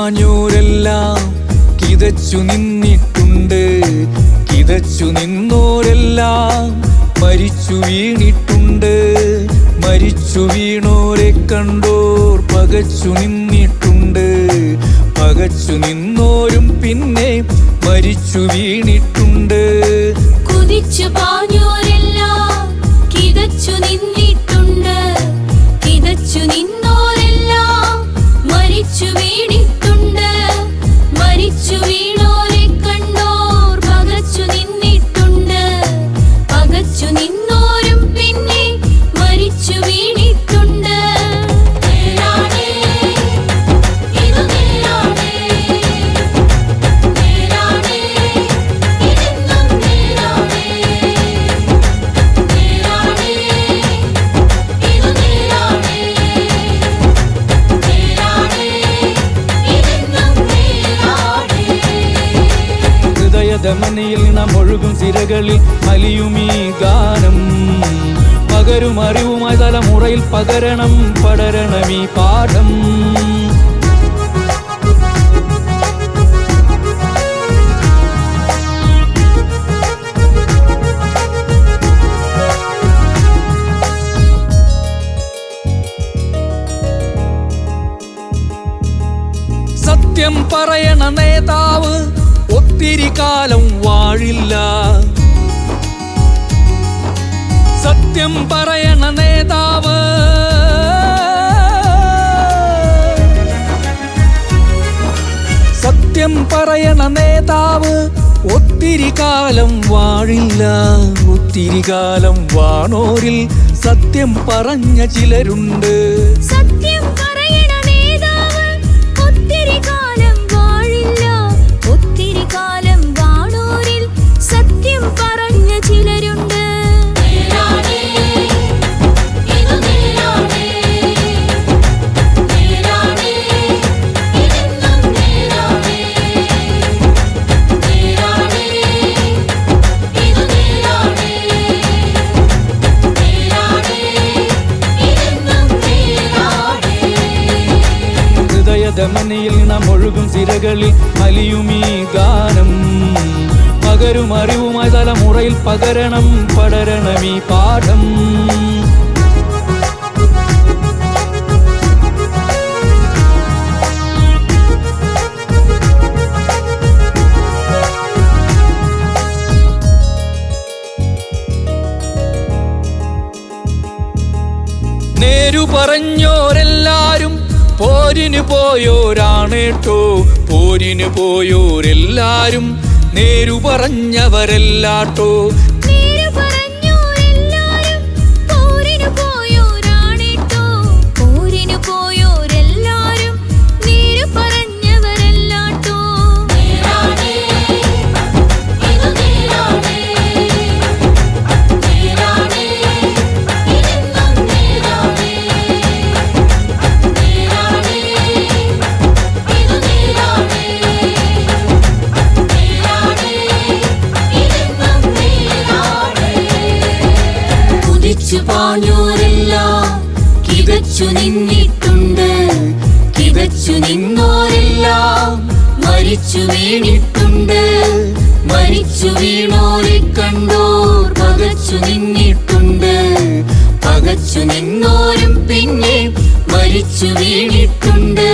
പാഞ്ഞോരെല്ലാം കിതച്ചു നിന്നിട്ടുണ്ട്. കിതച്ചു നിന്നോരെല്ലാം മരിച്ചു വീണിട്ടുണ്ട്. മരിച്ചു വീണോരെ കണ്ടോർ പകച്ചു നിന്നിട്ടുണ്ട്. പകച്ചു നിന്നോരും പിന്നെ മരിച്ചു വീണിട്ടുണ്ട്. കുതിച്ചു പാഞ്ഞോരെല്ലാം കിതച്ചു നിന്നിട്ടുണ്ട്. കിതച്ചു നിന്നോരെല്ലാം മരിച്ചു വീണിട്ടുണ്ട്. മരിച്ചു വീണോരെ കണ്ടോർ പകച്ചു നിന്നിട്ടുണ്ട്. പകച്ചു നിന്നോരും പിന്നെ മരിച്ചു വീണിട്ടുണ്ട്. ഹൃദയധമനിയിൽ നാം ഒഴുകും സിരകളിൽ അലിയുമീ ഗാനം. പകരും അറിവുമായി തലമുറയിൽ പകരണം പടരണമീ പാഠം. സത്യം പറയണ നേതാവ് ഒത്തിരി കാലം വാഴില്ല. സത്യം പറയണ നേതാവ് സത്യം പറയണ നേതാവ് ഒത്തിരി കാലം വാഴില്ല. ഒത്തിരി കാലം വാണോരിൽ സത്യം പറഞ്ഞ ചിലരുണ്ട്. സത്യം പറയണ നേതാവ് ഒത്തിരി കാലം വാഴില്ല. ഒത്തിരി കാലം വാണോരിൽ സത്യം പറഞ്ഞ ചിലരുണ്ട്. ഹൃദയധമനിയിൽ നാം ഒഴുകും സിരകളിൽ അലിയുമീ ഗാനം. പകരും അറിവുമായി തലമുറയിൽ പകരണം പടരണമീ പാഠം. നേരു പറഞ്ഞോരെല്ലാരും പോരിന് പോയോരാണേട്ടോ. പോരിന് പോയോരെല്ലാരും നേരു പറഞ്ഞവരെല്ലാട്ടോ. കുതിച്ചു പാഞ്ഞോരെല്ലാം കിതച്ചു നിന്നിട്ടുണ്ട്. കിതച്ചു നിന്നോരെല്ലാം മരിച്ചു വീണിട്ടുണ്ട്. മരിച്ചു വീണോരെ കണ്ടോർ പകച്ചു നിന്നിട്ടുണ്ട്. പകച്ചു നിന്നോരും പിന്നെ മരിച്ചു വീണിട്ടുണ്ട്.